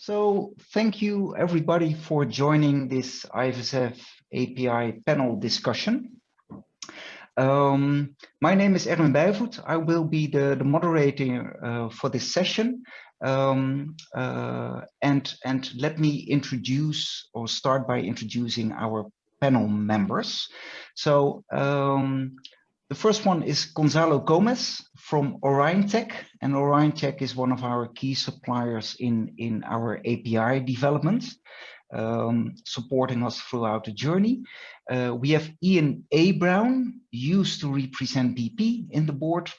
So thank you everybody for joining this IFSF API panel discussion. My name is Erwin Bijvoet. I will be the moderator for this session. And let me introduce or start by introducing our panel members. So the first one is Gonzalo from Oriontech, and Oriontech is one of our key suppliers in our API development, supporting us throughout the journey. We have Ian A. Brown, used to represent BP in the board,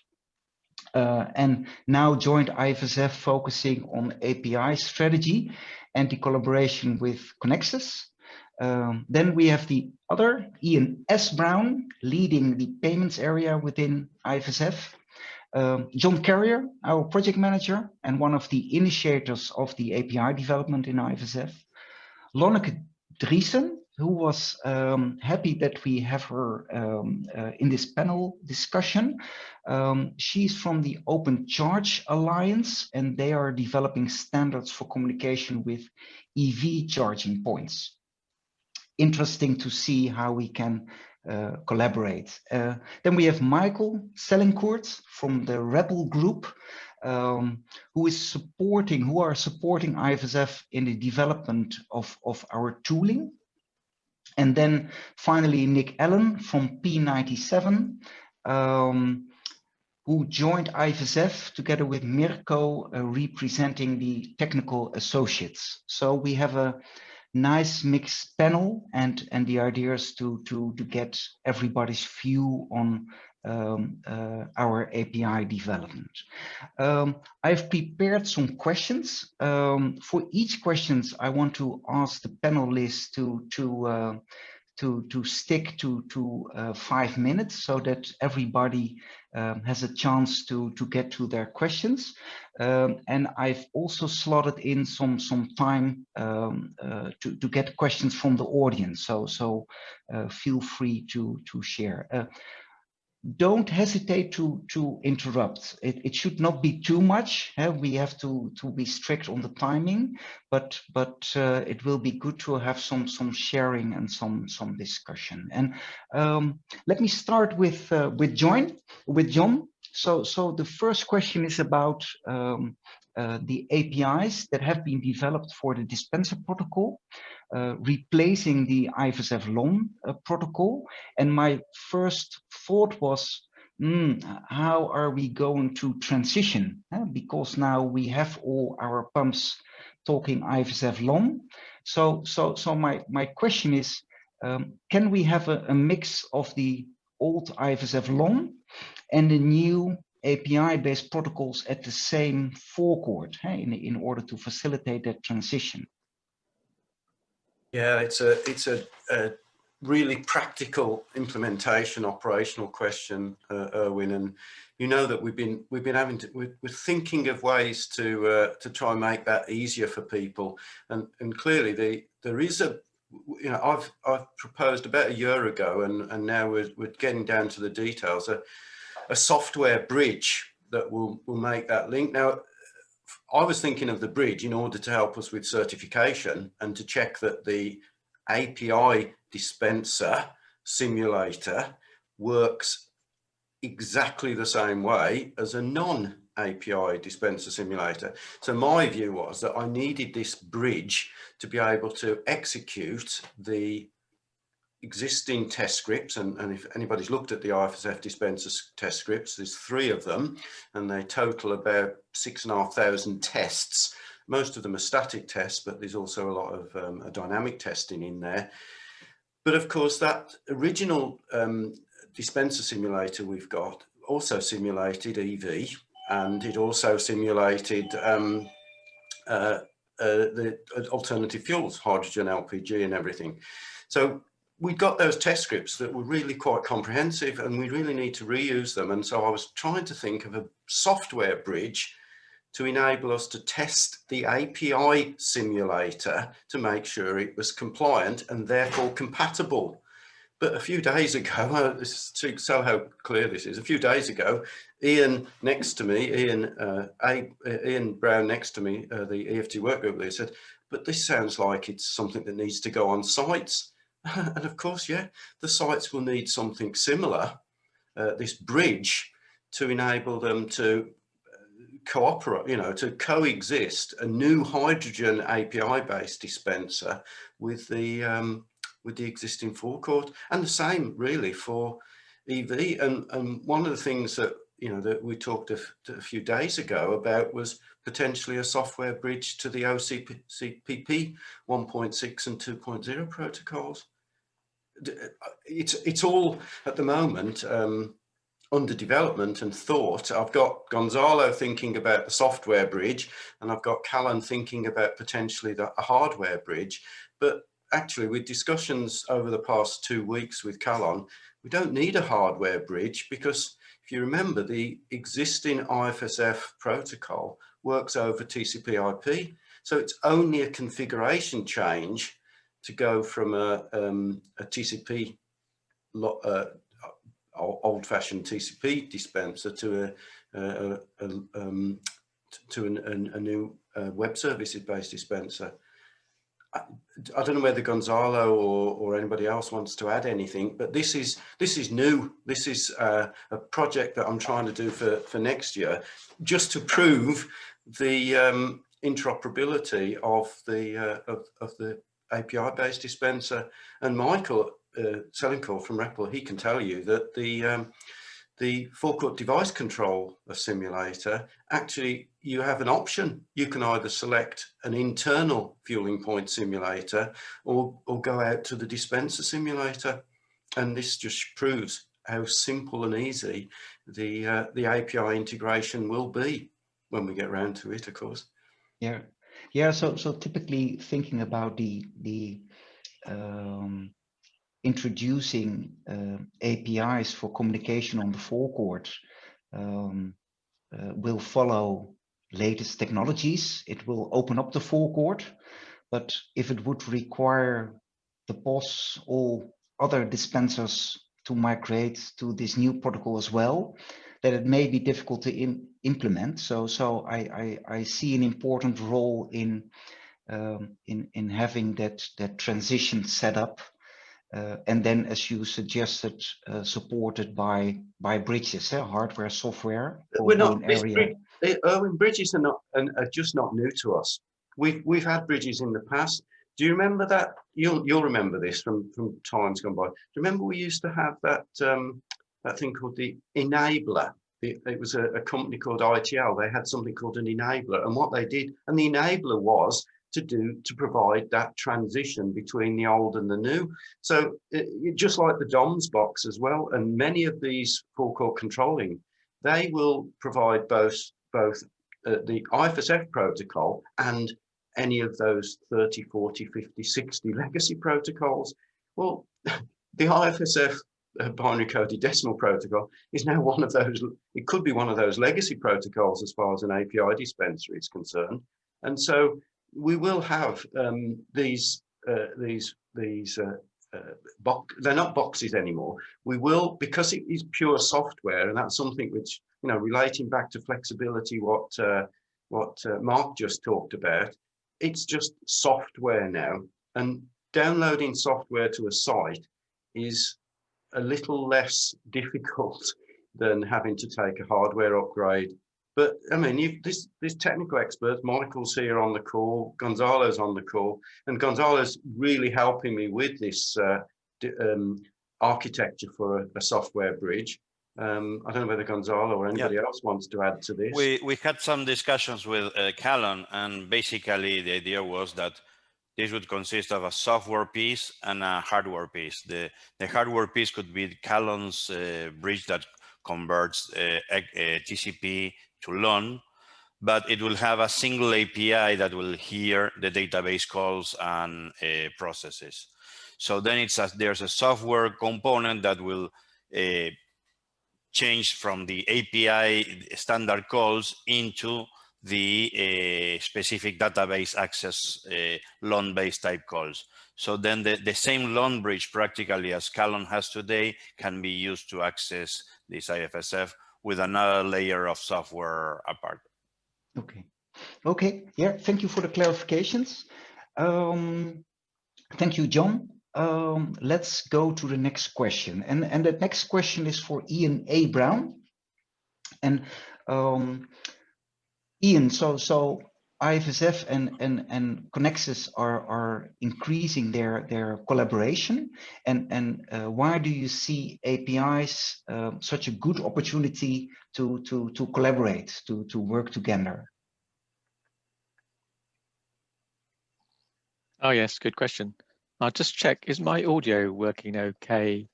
and now joined IFSF focusing on API strategy and the collaboration with Conexxus. Then we have the other, Ian S. Brown, leading the payments area within IFSF. John Carrier, our project manager and one of the initiators of the API development in IFSF. Lonneke Driessen, who was happy that we have her in this panel discussion. She's from the Open Charge Alliance, and they are developing standards for communication with EV charging points. Interesting to see how we can collaborate. Then we have Michael Selincourt from the REPL group, who are supporting IFSF in the development of our tooling. And then finally, Nick Allen from P97, who joined IFSF together with Mirko, representing the technical associates. So we have a nice mixed panel, and the idea is to get everybody's view on our API development. I've prepared some questions. For each questions, I want to ask the panelists to stick to 5 minutes so that everybody has a chance to get to their questions. And I've also slotted in some time to get questions from the audience. So feel free to share. Don't hesitate to interrupt. It should not be too much. We have to be strict on the timing, but it will be good to have some sharing and some discussion. And let me start with John. So the first question is about the APIs that have been developed for the dispenser protocol, replacing the IFSF LON protocol. And my first thought was, how are we going to transition? Because now we have all our pumps talking IFSF LON. So my question is, can we have a mix of the old IFSF LON and the new API-based protocols at the same forecourt, in order to facilitate that transition? Yeah, it's a really practical implementation, operational question, Erwin. And you know that we're thinking of ways to try and make that easier for people. And clearly there is I've proposed about a year ago, and now we're getting down to the details. A software bridge that will make that link. Now, I was thinking of the bridge in order to help us with certification and to check that the API dispenser simulator works exactly the same way as a non-API dispenser simulator. So my view was that I needed this bridge to be able to execute the existing test scripts, and if anybody's looked at the IFSF dispenser test scripts, there's 3 of them, and they total about 6,500 tests. Most of them are static tests, but there's also a lot of dynamic testing in there. But of course, that original dispenser simulator we've got also simulated EV, and it also simulated the alternative fuels, hydrogen, LPG, and everything. So we got those test scripts that were really quite comprehensive, and we really need to reuse them. And so I was trying to think of a software bridge to enable us to test the API simulator to make sure it was compliant and therefore compatible. But a few days ago, this is so how clear this is, a few days ago, Ian next to me, Ian Brown next to me, the EFT workgroup leader, said, but this sounds like it's something that needs to go on sites. And of course, yeah, the sites will need something similar, this bridge, to enable them to cooperate, you know, to coexist, a new hydrogen API-based dispenser with the existing forecourt, and the same really for EV. And one of the things that, you know, that we talked a few days ago about was potentially a software bridge to the OCPP 1.6 and 2.0 protocols. It's all at the moment under development and thought. I've got Gonzalo thinking about the software bridge, and I've got Callan thinking about potentially a hardware bridge. But actually, with discussions over the past 2 weeks with Callan, we don't need a hardware bridge, because if you remember, the existing IFSF protocol works over TCP/IP. So it's only a configuration change to go from a TCP old-fashioned TCP dispenser to a new web services-based dispenser. I don't know whether Gonzalo or anybody else wants to add anything, but this is new. This is a project that I'm trying to do for next year, just to prove the interoperability of the API-based dispenser. And Michael Selincourt from REPL, he can tell you that the forecourt device control simulator, actually you have an option. You can either select an internal fueling point simulator or go out to the dispenser simulator. And this just proves how simple and easy the API integration will be when we get around to it, of course. Yeah. So typically thinking about the introducing APIs for communication on the forecourt will follow latest technologies. It will open up the forecourt, but if it would require the POS or other dispensers to migrate to this new protocol as well, that it may be difficult to implement. So I see an important role in having that transition set up. And then, as you suggested, supported by bridges, hardware, software. We're not. Erwin, bridges are just not new to us. We've had bridges in the past. Do you remember that? You'll remember this from times gone by. Do you remember we used to have that thing called the enabler? It was a company called ITL. They had something called an enabler, and what they did, and the enabler was to provide that transition between the old and the new. So just like the DOMS box as well, and many of these forecourt controlling, they will provide both the IFSF protocol and any of those 30, 40, 50, 60 legacy protocols. Well, the IFSF binary coded decimal protocol is now one of those. It could be one of those legacy protocols as far as an API dispenser is concerned. And so we will have these they're not boxes anymore. We will, because it is pure software, and that's something which, you know, relating back to flexibility, what Mark just talked about, it's just software now, and downloading software to a site is a little less difficult than having to take a hardware upgrade. But I mean, this technical experts, Michael's here on the call, Gonzalo's on the call, and Gonzalo's really helping me with this architecture for a software bridge. I don't know whether Gonzalo or anybody else wants to add to this. We had some discussions with Callan, and basically the idea was that this would consist of a software piece and a hardware piece. The hardware piece could be Callan's bridge that converts TCP to LON, but it will have a single API that will hear the database calls and processes. So then there's a software component that will change from the API standard calls into the specific database access LON-based type calls. So then the same LON bridge practically as Callan has today can be used to access this IFSF with another layer of software apart. Okay. Okay. Yeah. Thank you for the clarifications. Thank you, John. Let's go to the next question. And the next question is for Ian A. Brown. And Ian, so IFSF and Conexxus are increasing their collaboration, and why do you see APIs such a good opportunity to collaborate, to work together? Oh yes, good question. I'll just check. Is my audio working okay?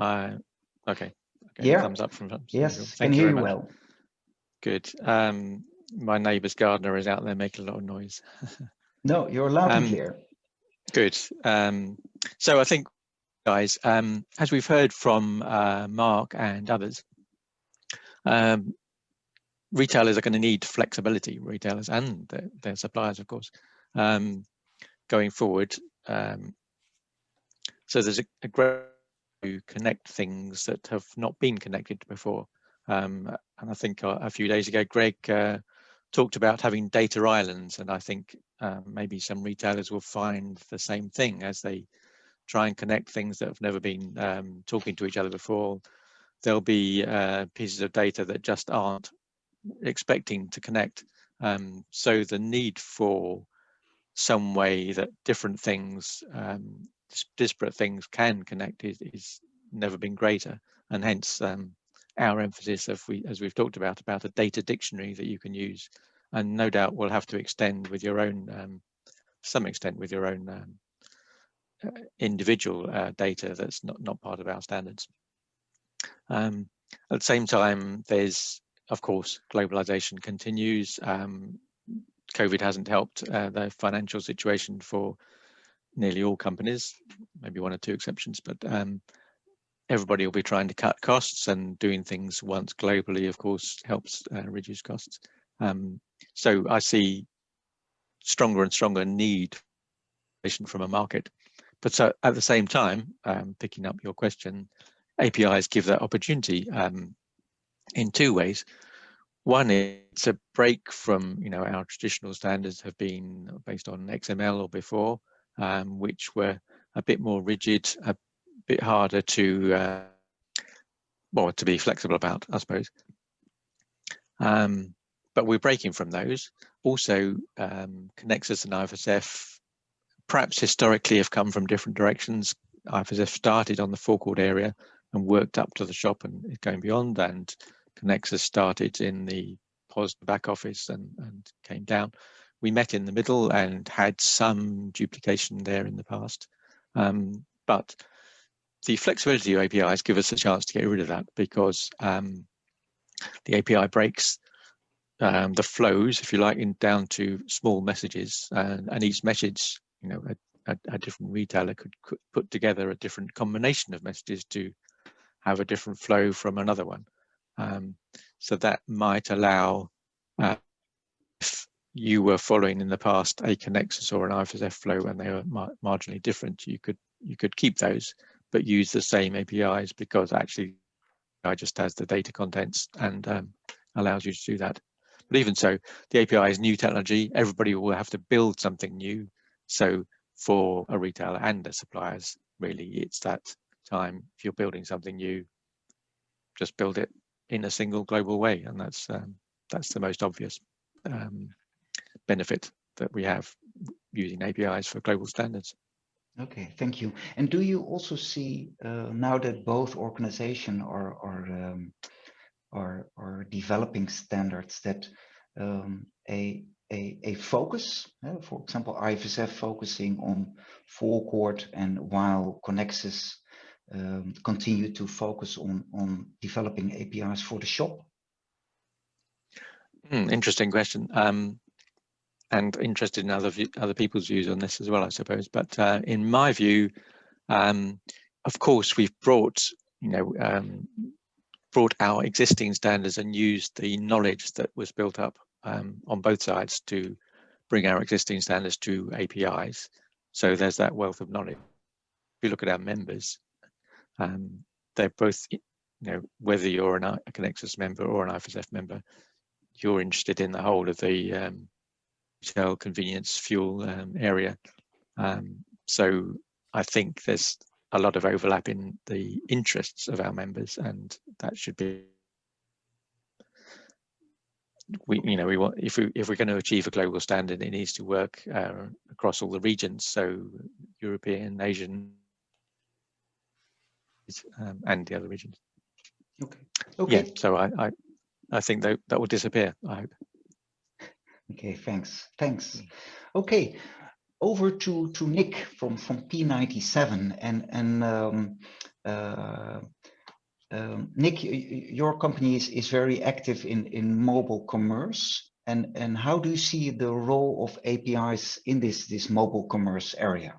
Okay. Yeah. Thumbs up from some yes, people. Can hear you well. Good. My neighbour's gardener is out there making a lot of noise. No, you're loud and clear. Good. So I think, guys, as we've heard from Mark and others, retailers are going to need flexibility, retailers and their suppliers, of course, going forward. So there's a great to connect things that have not been connected before. And I think a few days ago, Greg talked about having data islands, and I think maybe some retailers will find the same thing as they try and connect things that have never been talking to each other before. There'll be pieces of data that just aren't expecting to connect. So the need for some way that different things, disparate things can connect is never been greater, and hence our emphasis, as we've talked about a data dictionary that you can use, and no doubt we'll have to extend with your own, some extent with your own individual data that's not part of our standards. At the same time, there's, of course, globalization continues. COVID hasn't helped the financial situation for nearly all companies, maybe one or two exceptions, but everybody will be trying to cut costs, and doing things once globally, of course, helps reduce costs. So I see stronger and stronger need from a market. But so at the same time, picking up your question, APIs give that opportunity in two ways. One is it's a break from, our traditional standards have been based on XML or before, which were a bit more rigid, a bit harder to be flexible about, I suppose. But we're breaking from those. Also, Conexxus and IFSF perhaps historically have come from different directions. IFSF started on the forecourt area and worked up to the shop and going beyond, and Conexxus started in the POS back office and came down. We met in the middle and had some duplication there in the past. But the flexibility of APIs give us a chance to get rid of that, because the API breaks the flows, if you like, down to small messages, and each message, a different retailer could put together a different combination of messages to have a different flow from another one. So that might allow, if you were following in the past a Conexxus or an IFSF flow and they were marginally different, you could keep those but use the same APIs, because actually it just has the data contents and allows you to do that. But even so, the API is new technology. Everybody will have to build something new. So for a retailer and the suppliers, really, it's that time. If you're building something new, just build it in a single global way, and that's the most obvious benefit that we have using APIs for global standards. Okay, thank you. And do you also see now that both organizations are developing standards, that a focus, for example, IFSF focusing on forecourt, and while Conexxus continue to focus on developing APIs for the shop? Interesting question, and interested in other people's views on this as well, I suppose. But in my view, of course, we've brought our existing standards and used the knowledge that was built up on both sides to bring our existing standards to APIs. So there's that wealth of knowledge. If you look at our members, they're both whether you're a Conexxus member or an IFSF member, you're interested in the whole of the retail, convenience, fuel area. So I think there's a lot of overlap in the interests of our members, and that should be. We want, if we're going to achieve a global standard, it needs to work across all the regions, so European, Asian, and the other regions. Okay. Yeah, so I think that will disappear, I hope. Okay, thanks. Okay, over to Nick from P97, and Nick, your company is very active in mobile commerce, and how do you see the role of APIs in this mobile commerce area?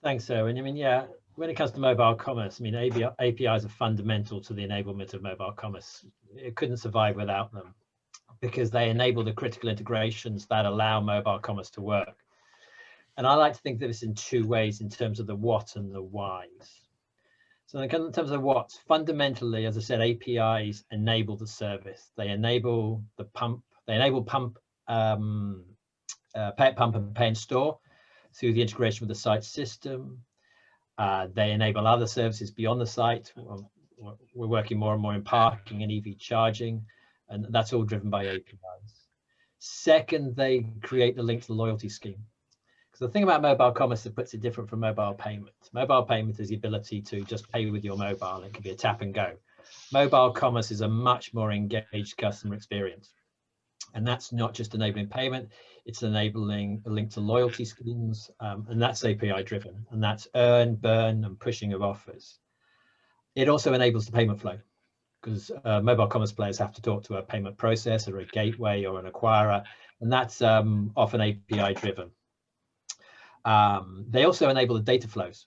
Thanks, Erwin. I mean, yeah, when it comes to mobile commerce, I mean, APIs are fundamental to the enablement of mobile commerce. It couldn't survive without them because they enable the critical integrations that allow mobile commerce to work. And I like to think of this in two ways in terms of the what and the whys. So in terms of what, fundamentally, as I said, APIs enable the service. They enable the pump. They enable pump, pay at pump and pay in store through the integration with the site system. They enable other services beyond the site. We're working more and more in parking and EV charging, and that's all driven by APIs. Second, they create the link to the loyalty scheme. The thing about mobile commerce that puts it different from mobile payment. Mobile payment is the ability to just pay with your mobile. It can be a tap and go. Mobile commerce is a much more engaged customer experience. And that's not just enabling payment, it's enabling a link to loyalty schemes, and that's API driven, and that's earn, burn, and pushing of offers. It also enables the payment flow, because mobile commerce players have to talk to a payment processor, a gateway, or an acquirer, and that's often API driven. They also enable the data flows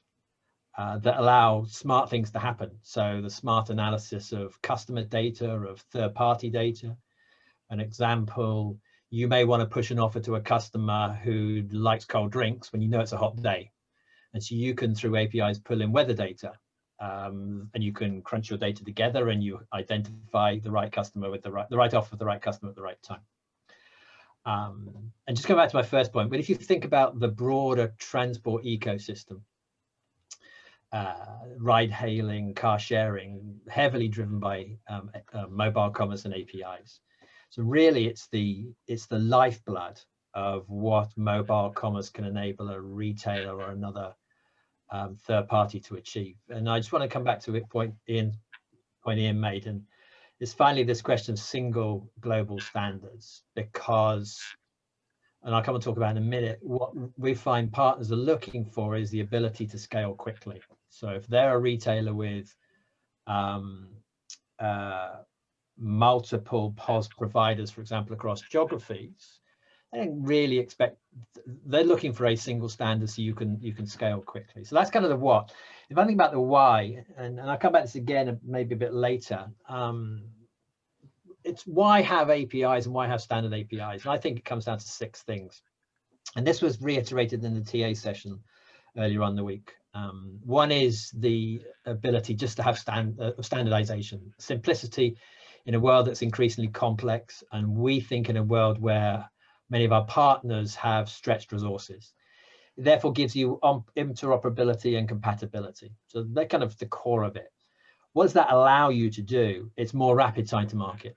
that allow smart things to happen. So the smart analysis of customer data, of third-party data. An example, you may want to push an offer to a customer who likes cold drinks when you know it's a hot day. And so you can, through APIs, pull in weather data, and you can crunch your data together and you identify the right customer with the right offer for the right customer at the right time. And just go back to my first point, but if you think about the broader transport ecosystem, ride hailing, car sharing, heavily driven by mobile commerce and APIs. So really it's the lifeblood of what mobile commerce can enable a retailer or another third party to achieve. And I just want to come back to a point Ian made, and it's finally this question of single global standards, because, and I'll come and talk about in a minute, what we find partners are looking for is the ability to scale quickly. So if they're a retailer with multiple POS providers, for example, across geographies, they don't really expect, they're looking for a single standard so you can scale quickly. So that's kind of the what. If I think about the why, and I'll come back to this again maybe a bit later, it's why have APIs and why have standard APIs? And I think it comes down to 6 things. And this was reiterated in the TA session earlier on the week. One is the ability just to have standardization, simplicity in a world that's increasingly complex. And we think in a world where many of our partners have stretched resources. It therefore gives you interoperability and compatibility. So they're kind of the core of it. What does that allow you to do? It's more rapid time to market.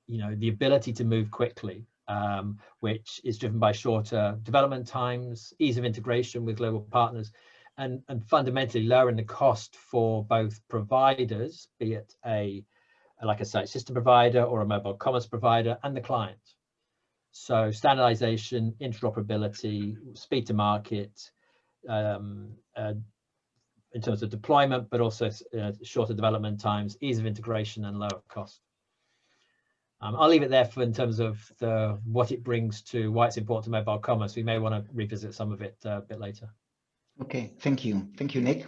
You know, the ability to move quickly, which is driven by shorter development times, ease of integration with global partners, and fundamentally lowering the cost for both providers, be it like a site system provider or a mobile commerce provider, and the client. So standardization, interoperability, speed to market, in terms of deployment, but also shorter development times, ease of integration, and lower cost. I'll leave it there in terms of what it brings to why it's important to mobile commerce. We may want to revisit some of it a bit later. Okay, thank you, Nick.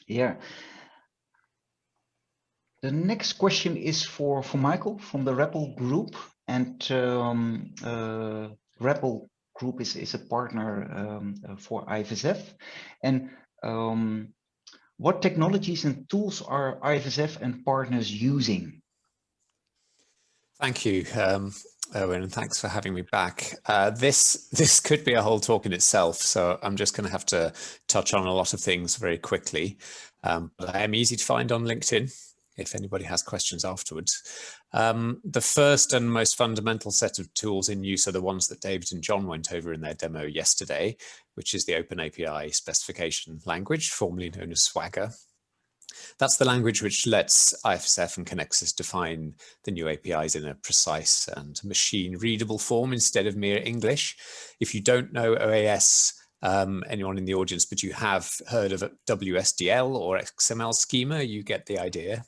Yeah. The next question is for Michael from the REPL group, and REPL group is a partner for IFSF, and what technologies and tools are IFSF and partners using? Thank you, Erwin, and thanks for having me back. This could be a whole talk in itself, so I'm just going to have to touch on a lot of things very quickly. But I am easy to find on LinkedIn if anybody has questions afterwards. The first and most fundamental set of tools in use are the ones that David and John went over in their demo yesterday, which is the Open API specification language, formerly known as Swagger. That's the language which lets IFSF and Conexxus define the new APIs in a precise and machine-readable form instead of mere English. If you don't know OAS, anyone in the audience, but you have heard of WSDL or XML schema, you get the idea.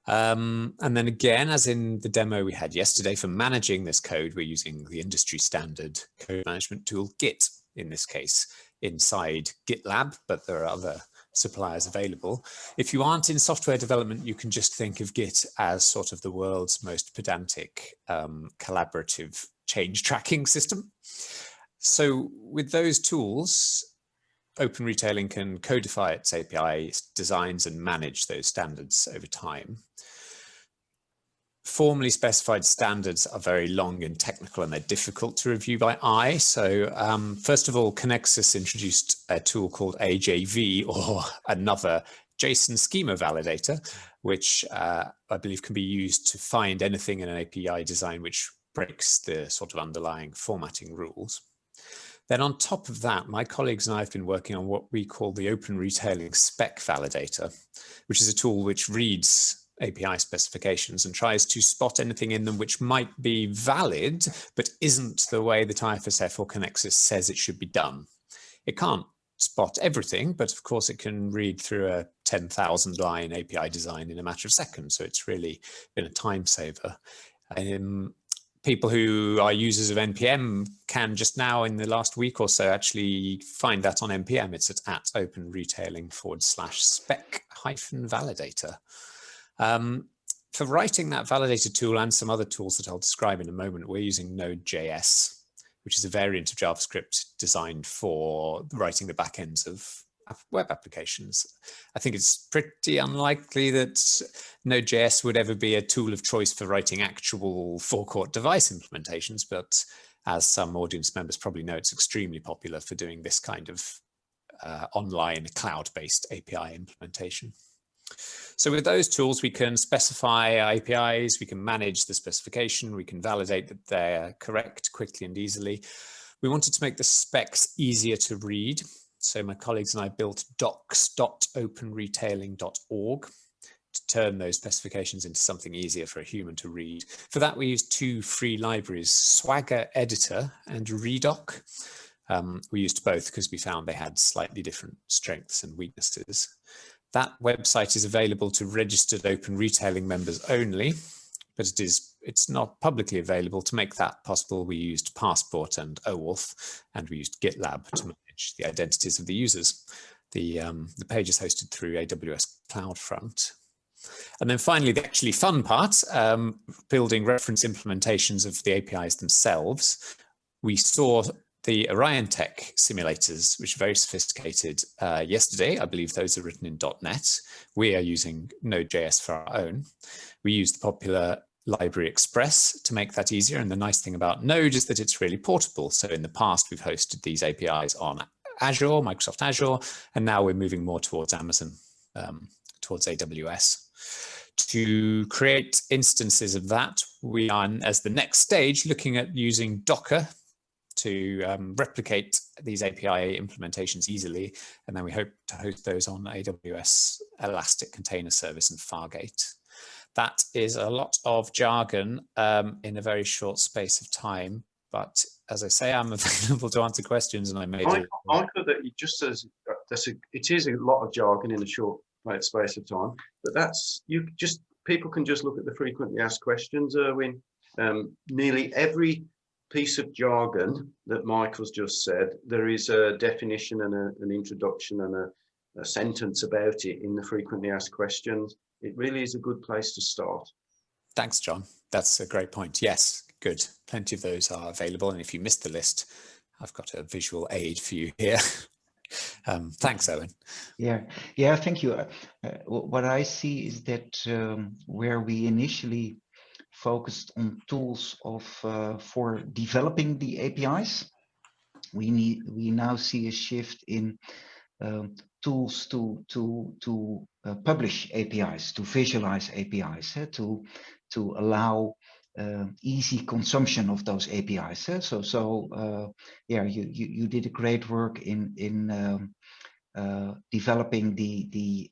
And then again, as in the demo we had yesterday, for managing this code, we're using the industry standard code management tool, Git, in this case, inside GitLab, but there are other suppliers available. If you aren't in software development, you can just think of Git as sort of the world's most pedantic collaborative change tracking system. So with those tools, Open Retailing can codify its API designs and manage those standards over time. Formally specified standards are very long and technical, and they're difficult to review by eye. So first of all, Conexxus introduced a tool called AJV, or another JSON schema validator, which I believe can be used to find anything in an API design which breaks the sort of underlying formatting rules. Then on top of that, my colleagues and I have been working on what we call the Open Retailing Spec Validator, which is a tool which reads API specifications and tries to spot anything in them which might be valid, but isn't the way that IFSF or Conexxus says it should be done. It can't spot everything, but of course it can read through a 10,000 line API design in a matter of seconds. So it's really been a time saver. People who are users of NPM can just now, in the last week or so, actually find that on NPM. It's at openretailing/spec-validator. For writing that validator tool and some other tools that I'll describe in a moment, we're using Node.js, which is a variant of JavaScript designed for writing the backends of web applications. I think it's pretty unlikely that Node.js would ever be a tool of choice for writing actual forecourt device implementations, but as some audience members probably know, it's extremely popular for doing this kind of online cloud-based API implementation. So with those tools, we can specify APIs, we can manage the specification, we can validate that they're correct quickly and easily. We wanted to make the specs easier to read. So my colleagues and I built docs.openretailing.org to turn those specifications into something easier for a human to read. For that, we used two free libraries, Swagger Editor and Redoc. We used both because we found they had slightly different strengths and weaknesses. That website is available to registered Open Retailing members only, but it's not publicly available. To make that possible, we used Passport and OAuth, and we used GitLab to manage the identities of the users. The page is hosted through AWS CloudFront. And then finally, the actually fun part, building reference implementations of the APIs themselves. We saw the Oriontech simulators, which are very sophisticated, yesterday. I believe those are written in .NET. We are using Node.js for our own. We use the popular library Express to make that easier. And the nice thing about Node is that it's really portable. So in the past, we've hosted these APIs on Azure, Microsoft Azure, and now we're moving more towards Amazon, towards AWS. To create instances of that, we are, as the next stage, looking at using Docker to replicate these API implementations easily. And then we hope to host those on AWS Elastic Container Service and Fargate. That is a lot of jargon in a very short space of time. But as I say, I'm available to answer questions, and I may do. I could that it just says it is a lot of jargon in a short space of time, but people can just look at the frequently asked questions, Erwin. Nearly every piece of jargon that Michael's just said, there is a definition and an introduction and a sentence about it in the frequently asked questions. It really is a good place to start. Thanks, John. That's a great point. Yes, good. Plenty of those are available. And if you missed the list, I've got a visual aid for you here. Thanks, Erwin. Yeah, thank you. What I see is that where we initially focused on tools for developing the APIs, we now see a shift in tools to publish APIs, to visualize APIs, to allow easy consumption of those APIs. Yeah, you did a great work in developing the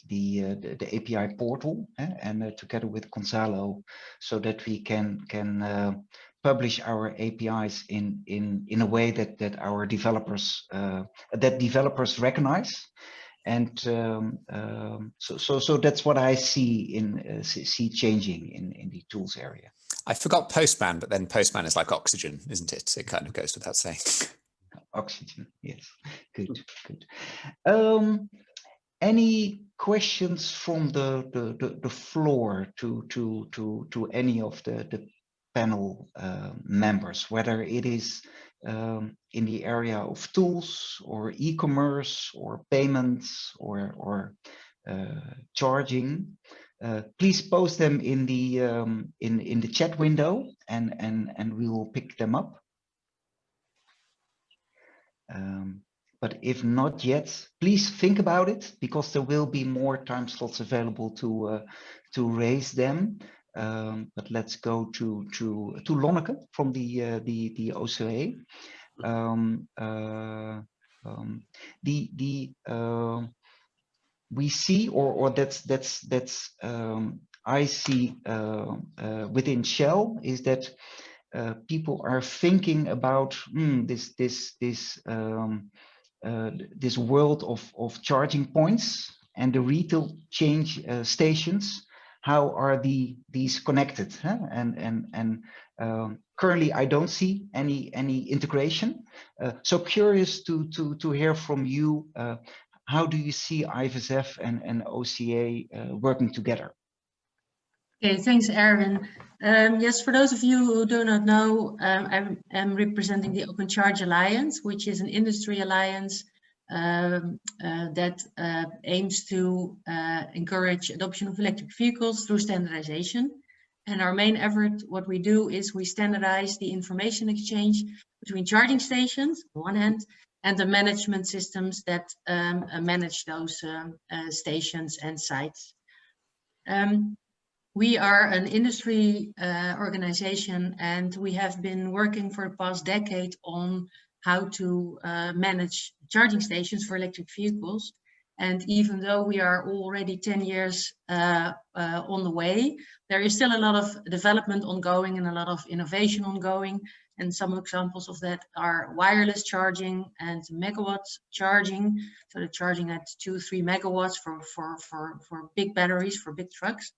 API portal and together with Gonzalo, so that we can publish our APIs in a way that our developers recognize. And so that's what I see changing in the tools area. I forgot Postman, but then Postman is like oxygen, isn't it? It kind of goes without saying. Oxygen, yes. Good. Any questions from the floor to any of the panel members, whether it is in the area of tools or e-commerce or payments or charging? Please post them in the chat window, and we will pick them up. But if not yet, please think about it, because there will be more time slots available to raise them. But let's go to Lonneke from the OCA. We see, or that's I see within Shell, is that people are thinking about this world of charging points and the retail change stations. How are these connected? Huh? And currently, I don't see any integration. So curious to hear from you. How do you see IFSF and OCA working together? Okay, thanks, Erwin. Yes, for those of you who do not know, I am representing the Open Charge Alliance, which is an industry alliance that aims to encourage adoption of electric vehicles through standardization. And our main effort, what we do is we standardize the information exchange between charging stations on one hand, and the management systems that manage those stations and sites. We are an industry organization, and we have been working for the past decade on how to manage charging stations for electric vehicles. And even though we are already 10 years on the way, there is still a lot of development ongoing and a lot of innovation ongoing. And some examples of that are wireless charging and megawatt charging. So the charging at 2-3 megawatts for big batteries, for big trucks.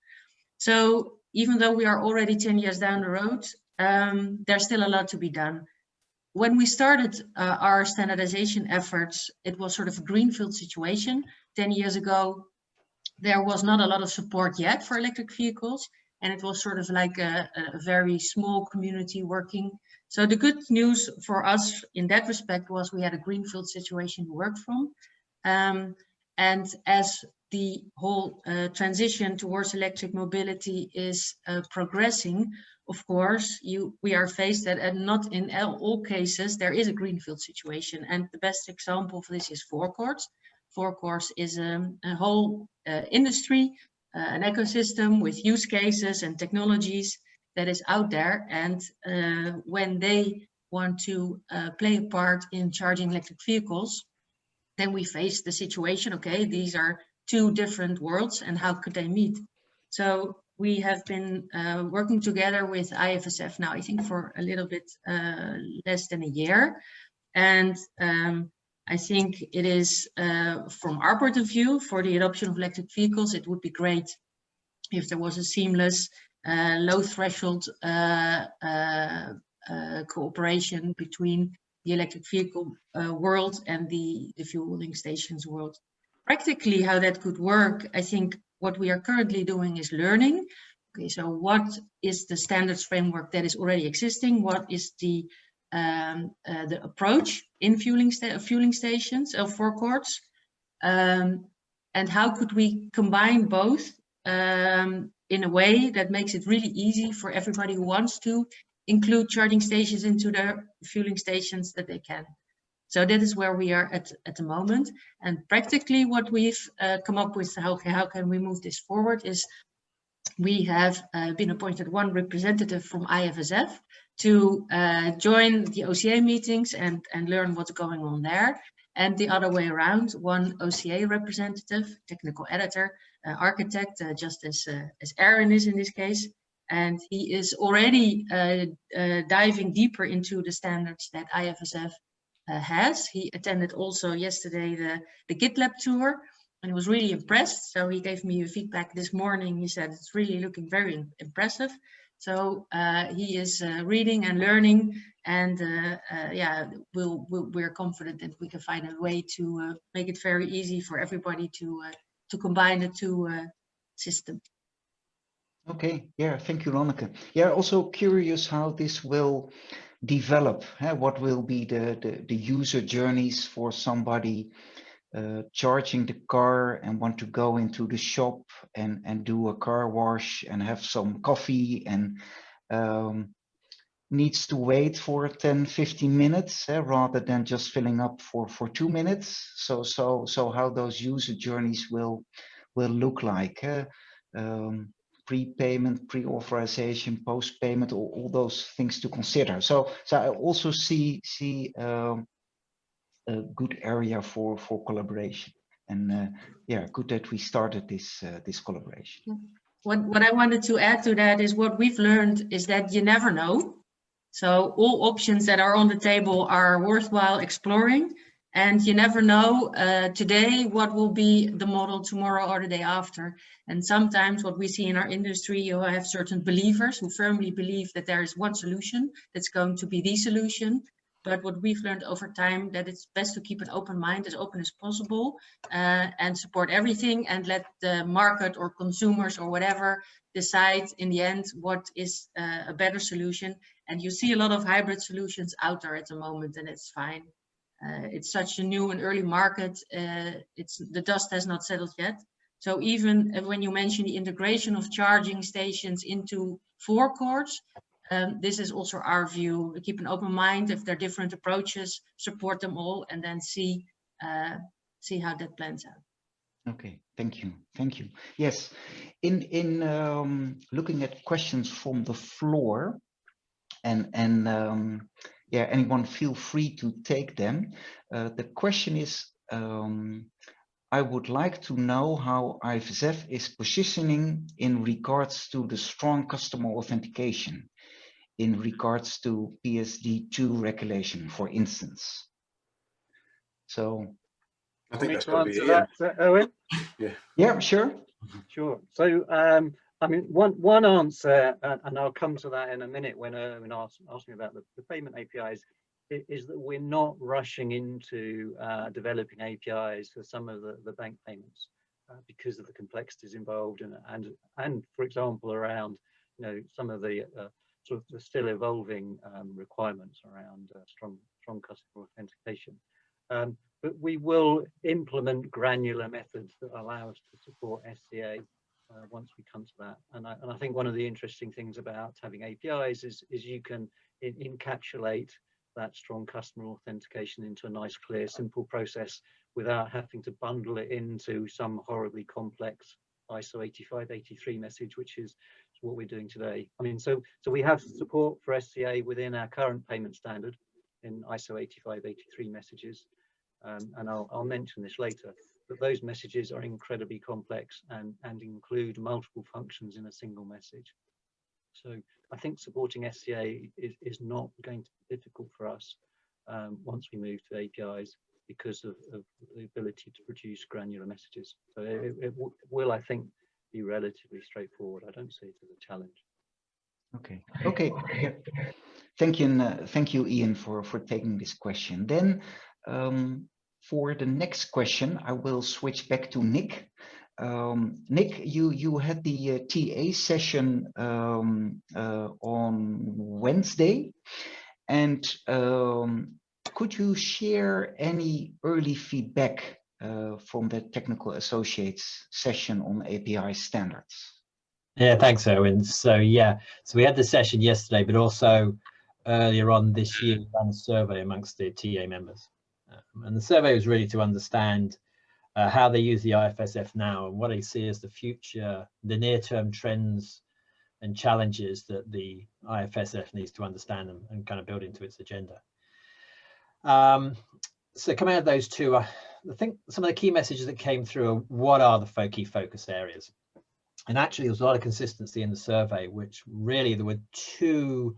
So even though we are already 10 years down the road, there's still a lot to be done. When we started our standardization efforts, it was sort of a greenfield situation. 10 years ago, there was not a lot of support yet for electric vehicles, and it was sort of like a very small community working. So the good news for us in that respect was we had a greenfield situation to work from. And as the whole transition towards electric mobility is progressing, of course, we are faced that, and not in all cases, there is a greenfield situation. And the best example for this is forecourts. Forecourts is a whole industry, an ecosystem with use cases and technologies that is out there. And when they want to play a part in charging electric vehicles, then we face the situation, okay, these are two different worlds, and how could they meet? So we have been working together with IFSF now, I think for a little bit less than a year. And I think it is, from our point of view, for the adoption of electric vehicles, it would be great if there was a seamless, low threshold cooperation between the electric vehicle world and the fueling stations world. Practically, how that could work, I think what we are currently doing is learning. Okay, so what is the standards framework that is already existing? What is the the approach in fueling stations or forecourts, and how could we combine both in a way that makes it really easy for everybody who wants to include charging stations into their fueling stations that they can. So that is where we are at the moment. And practically what we've come up with, how can we move this forward, is we have been appointed one representative from IFSF to join the OCA meetings and learn what's going on there. And the other way around, one OCA representative, technical editor, architect, just as Erwin is in this case. And he is already diving deeper into the standards that IFSF has. He attended also yesterday the Gitlab tour and was really impressed. So he gave me a feedback this morning. He said it's really looking very impressive. So he is reading and learning, and yeah, we're confident that we can find a way to make it very easy for everybody to combine the two systems. Okay, yeah, thank you, Lonneke. Yeah, also curious how this will develop. What will be the user journeys for somebody charging the car and want to go into the shop and do a car wash and have some coffee and needs to wait for 10-15 minutes rather than just filling up for 2 minutes. So how those user journeys will look like. Pre-payment, pre-authorization, post-payment, all those things to consider. So I also see a good area for collaboration, and yeah, good that we started this collaboration. What I wanted to add to that is what we've learned is that you never know. So all options that are on the table are worthwhile exploring, and you never know today what will be the model tomorrow or the day after. And sometimes what we see in our industry, you have certain believers who firmly believe that there is one solution that's going to be the solution. But what we've learned over time, that it's best to keep an open mind, as open as possible, and support everything and let the market or consumers or whatever decide in the end what is a better solution. And you see a lot of hybrid solutions out there at the moment, and it's fine. It's such a new and early market. The dust has not settled yet. So even when you mention the integration of charging stations into forecourts, this is also our view. We keep an open mind. If there are different approaches, support them all, and then see how that plans out. Okay, thank you. Yes, in looking at questions from the floor, and yeah, anyone feel free to take them. The question is, I would like to know how IFSF is positioning in regards to the strong customer authentication, in regards to PSD2 regulation, for instance. So I think that's to got to answer be that, Erwin. yeah, sure. Sure. So I mean, one answer, and I'll come to that in a minute when Erwin asked me about the payment APIs, is that we're not rushing into developing APIs for some of the bank payments because of the complexities involved, and for example around some of the sort of the still evolving requirements around strong customer authentication. But we will implement granular methods that allow us to support SCA once we come to that. And I think one of the interesting things about having APIs is you can encapsulate that strong customer authentication into a nice, clear, simple process without having to bundle it into some horribly complex ISO 8583 message, which is what we're doing today. I mean, so we have support for SCA within our current payment standard in ISO 8583 messages. And I'll mention this later, but those messages are incredibly complex and include multiple functions in a single message. So I think supporting SCA is not going to be difficult for us once we move to APIs because of the ability to produce granular messages. So it will, I think, be relatively straightforward. I don't see it as a challenge. Okay. Yeah. Thank you, Ian, for taking this question. Then for the next question, I will switch back to Nick. Nick, you had the TA session on Wednesday, And could you share any early feedback from the Technical Associates session on API standards? Yeah, thanks, Erwin. So yeah, so we had the session yesterday, but also earlier on this year, we ran a survey amongst the TA members. And the survey was really to understand how they use the IFSF now and what they see as the future, the near-term trends and challenges that the IFSF needs to understand and kind of build into its agenda. So coming out of those two, I think some of the key messages that came through are what are the key focus areas? And actually there was a lot of consistency in the survey, which really there were two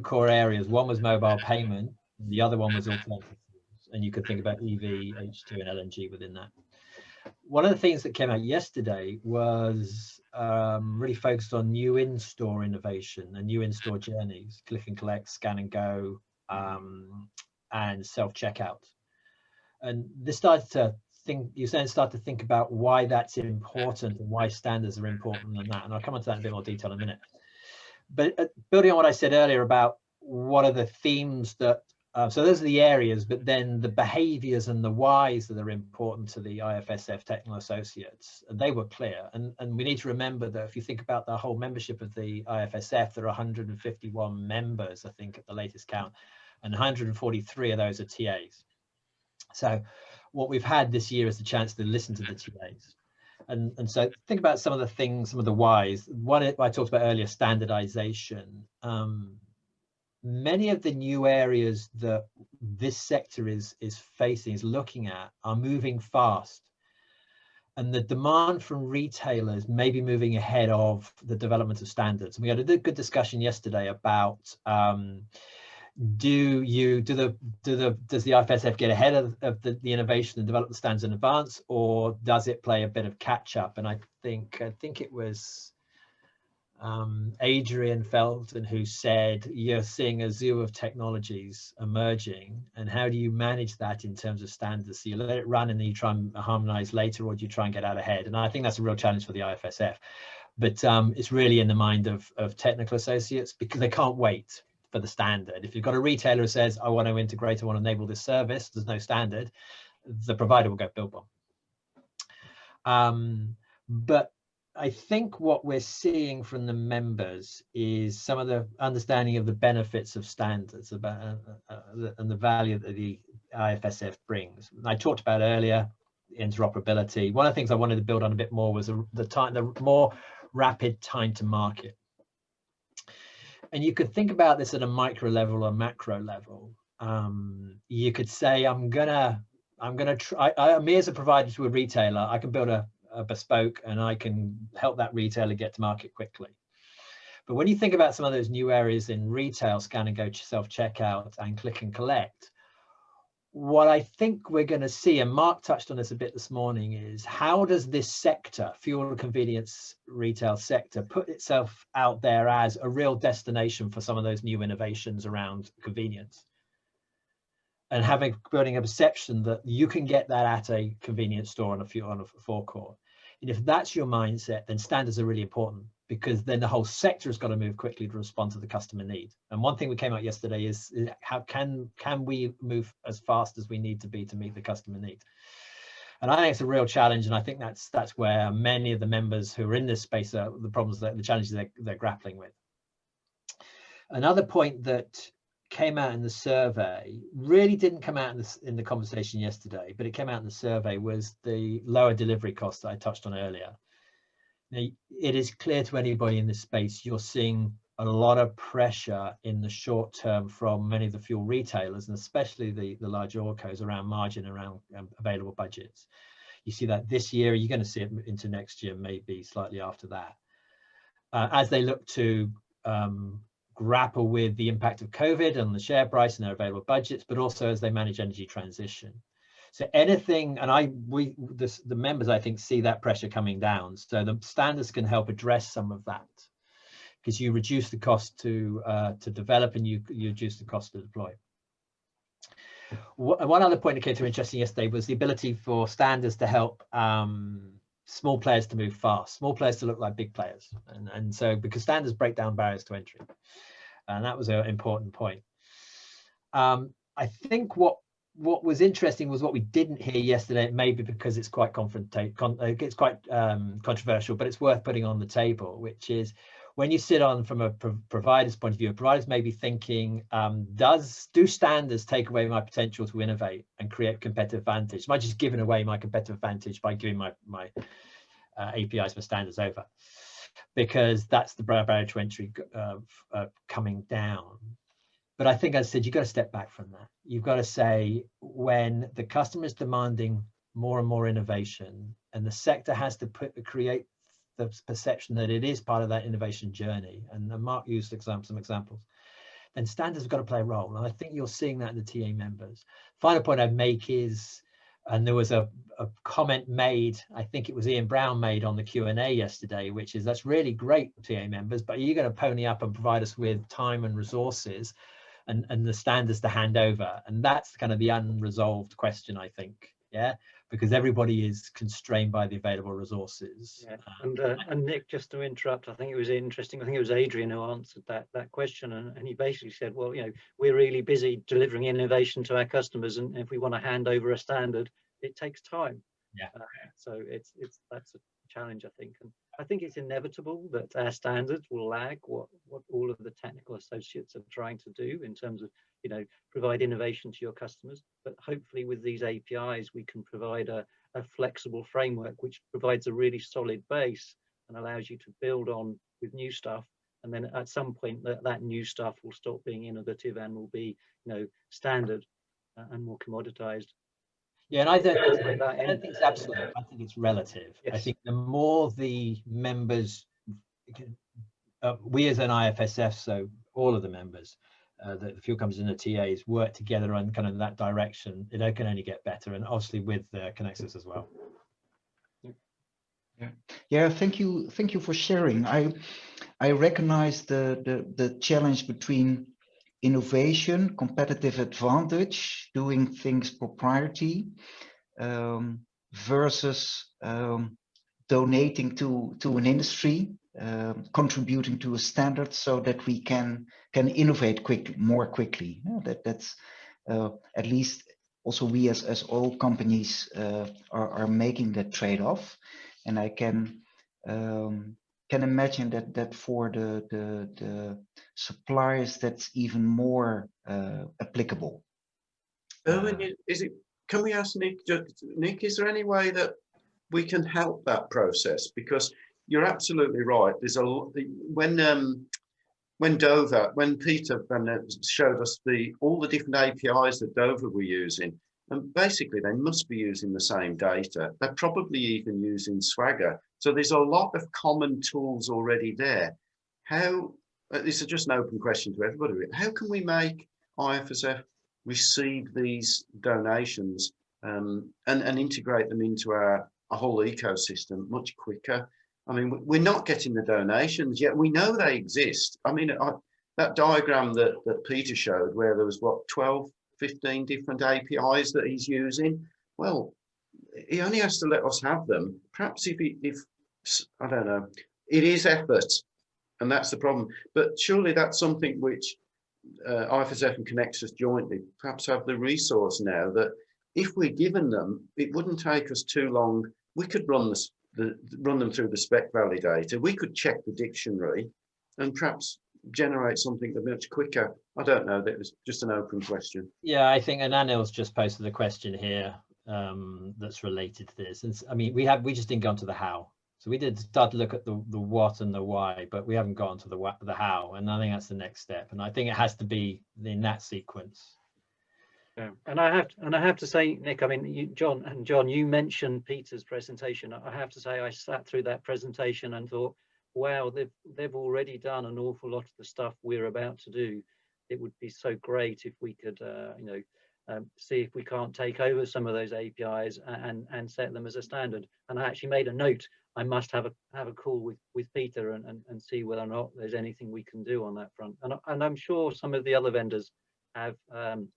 core areas. One was mobile payment, the other one was alternative fuels. And you could think about EV, H2 and LNG within that. One of the things that came out yesterday was really focused on new in-store innovation and new in-store journeys, click and collect, scan and go, and self-checkout. And this started to think, you then start to think about why that's important and why standards are important and that. And I'll come on to that in a bit more detail in a minute. But building on what I said earlier about what are the themes that, so those are the areas, but then the behaviors and the whys that are important to the IFSF Technical Associates, and they were clear. And we need to remember that if you think about the whole membership of the IFSF, there are 151 members, I think, at the latest count, and 143 of those are TAs. So what we've had this year is the chance to listen to the TAs. And so think about some of the things, some of the whys. One I talked about earlier, standardization. Many of the new areas that this sector is facing, is looking at, are moving fast. And the demand from retailers may be moving ahead of the development of standards. We had a good discussion yesterday about does the IFSF get ahead of the innovation and develop the standards in advance, or does it play a bit of catch up? And I think it was Adrian Felton who said you're seeing a zoo of technologies emerging, and how do you manage that in terms of standards? So you let it run and then you try and harmonize later, or do you try and get out ahead? And I think that's a real challenge for the IFSF, but it's really in the mind of technical associates, because they can't wait for the standard. If you've got a retailer who says, I want to integrate, I want to enable this service, there's no standard, the provider will go build one. But I think what we're seeing from the members is some of the understanding of the benefits of standards about and the value that the IFSF brings. I talked about earlier interoperability. One of the things I wanted to build on a bit more was the more rapid time to market. And you could think about this at a micro level or macro level. You could say, I'm gonna try. Me as a provider to a retailer, I can build a bespoke and I can help that retailer get to market quickly. But when you think about some of those new areas in retail, scan and go, self-checkout and click and collect, what I think we're going to see, and Mark touched on this a bit this morning, is how does this sector, fuel and convenience retail sector, put itself out there as a real destination for some of those new innovations around convenience, and building a perception that you can get that at a convenience store on a forecourt. And if that's your mindset, then standards are really important, because then the whole sector has got to move quickly to respond to the customer need. And one thing we came out yesterday is how can we move as fast as we need to be to meet the customer need? And I think it's a real challenge, and I think that's where many of the members who are in this space are the challenges they're grappling with. Another point that came out in the survey, really didn't come out in the conversation yesterday, but it came out in the survey, was the lower delivery costs that I touched on earlier. Now, it is clear to anybody in this space, you're seeing a lot of pressure in the short term from many of the fuel retailers, and especially the large orcos, around margin, around available budgets. You see that this year, you're going to see it into next year, maybe slightly after that, as they look to grapple with the impact of COVID on the share price and their available budgets, but also as they manage energy transition. So anything, and the members, I think, see that pressure coming down. So the standards can help address some of that, because you reduce the cost to develop, and you reduce the cost to deploy. One other point that came through interesting yesterday was the ability for standards to help small players to move fast, small players to look like big players. And so, because standards break down barriers to entry. And that was an important point. I think what was interesting was what we didn't hear yesterday, maybe because it's quite controversial, but it's worth putting on the table, which is when you sit on from a provider's point of view, providers may be thinking, do standards take away my potential to innovate and create competitive advantage? Am I just giving away my competitive advantage by giving my APIs for standards over? Because that's the barrier to entry coming down. But I think, as I said, you've got to step back from that. You've got to say, when the customer is demanding more and more innovation, and the sector has to create the perception that it is part of that innovation journey, and Mark used some examples, then standards have got to play a role. And I think you're seeing that in the TA members. Final point I'd make is, and there was a comment made, I think it was Ian Brown made on the Q&A yesterday, which is, that's really great, TA members, but you're going to pony up and provide us with time and resources and the standards to hand over. And that's kind of the unresolved question, I think. Yeah, because everybody is constrained by the available resources. Yeah. And Nick, just to interrupt, I think it was interesting. I think it was Adrian who answered that question, and he basically said, well, we're really busy delivering innovation to our customers, and if we want to hand over a standard, it takes time. Yeah. So that's a challenge, I think, and I think it's inevitable that our standards will lag what all of the technical associates are trying to do in terms of provide innovation to your customers. But hopefully with these APIs we can provide a flexible framework which provides a really solid base and allows you to build on with new stuff, and then at some point that new stuff will stop being innovative and will be standard and more commoditized. Yeah, and I don't think it's absolute. I think it's relative. Yes. I think the more the members, we as an IFSF, so all of the members, the fuel companies and the TAs work together on kind of that direction, it can only get better, and obviously with Conexxus as well. Yeah. Thank you for sharing. I recognize the challenge between innovation, competitive advantage, doing things proprietary, versus donating to an industry, contributing to a standard so that we can innovate more quickly. That's at least also we as oil companies are making that trade-off, and I can imagine that for the suppliers that's even more applicable. Erwin, can we ask Nick? Nick, is there any way that we can help that process? Because you're absolutely right. There's a lot. When Peter showed us all the different APIs that Dover were using, and basically they must be using the same data. They're probably even using Swagger. So there's a lot of common tools already there. This is just an open question to everybody. How can we make IFSF receive these donations and integrate them into our whole ecosystem much quicker? I mean, we're not getting the donations yet. We know they exist. I mean, that diagram that Peter showed, where there was 12, 15 different APIs that he's using. Well, he only has to let us have them. Perhaps if I don't know, it is effort, and that's the problem. But surely that's something which IFSF and Conexxus jointly perhaps have the resource now, that if we're given them, it wouldn't take us too long. We could run them through the spec validator. We could check the dictionary and perhaps generate something much quicker. I don't know. That was just an open question. Yeah, I think, and Anil's just posted a question here that's related to this. And I mean, we just didn't go into the how. So we did start to look at the what and the why, but we haven't gone to the how. And I think that's the next step. And I think it has to be in that sequence. Yeah, and I have to say, Nick, I mean, John, you mentioned Peter's presentation. I have to say, I sat through that presentation and thought, wow, they've already done an awful lot of the stuff we're about to do. It would be so great if we could, see if we can't take over some of those APIs and set them as a standard. And I actually made a note. I must have a call with Peter and see whether or not there's anything we can do on that front. And I'm sure some of the other vendors have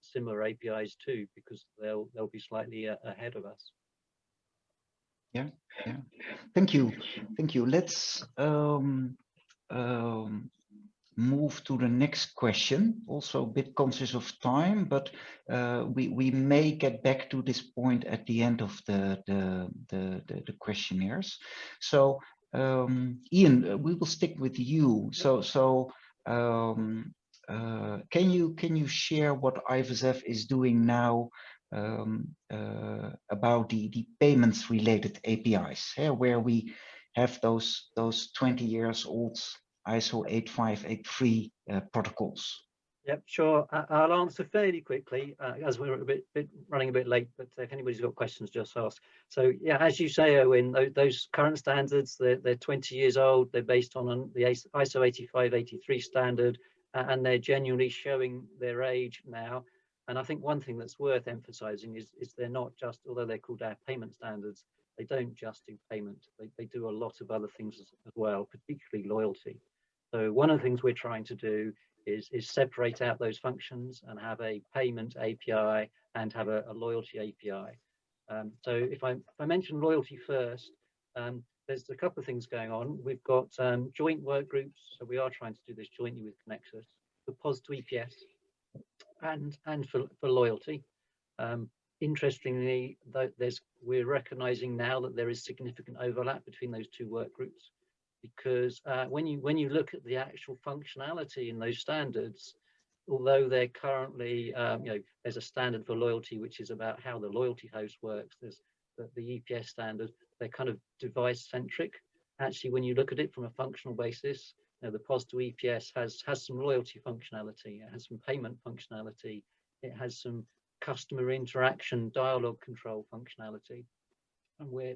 similar APIs too, because they'll be slightly ahead of us. Yeah. Thank you. Let's move to the next question. Also a bit conscious of time, but we may get back to this point at the end of the questionnaires. So Ian, we will stick with you. So can you share what IFSF is doing now about the payments related APIs, where we have those 20 years old ISO 8583 protocols? Yep, sure. I'll answer fairly quickly as we're running a bit late, but if anybody's got questions, just ask. So yeah, as you say, Erwin, those current standards, they're 20 years old. They're based on the ISO 8583 standard, and they're genuinely showing their age now. And I think one thing that's worth emphasizing is they're not just, although they're called our payment standards, they don't just do payment. They do a lot of other things as well, particularly loyalty. So one of the things we're trying to do is separate out those functions and have a payment API and have a loyalty API. So if I mention loyalty first, there's a couple of things going on. We've got joint work groups, so we are trying to do this jointly with Conexxus for POS to EPS and for loyalty. Interestingly, we're recognizing now that there is significant overlap between those two work groups, because when you look at the actual functionality in those standards, although they're currently, there's a standard for loyalty, which is about how the loyalty host works. There's the EPS standard. They're kind of device centric. Actually, when you look at it from a functional basis, the POS to EPS has some loyalty functionality. It has some payment functionality. It has some customer interaction dialogue control functionality. And we're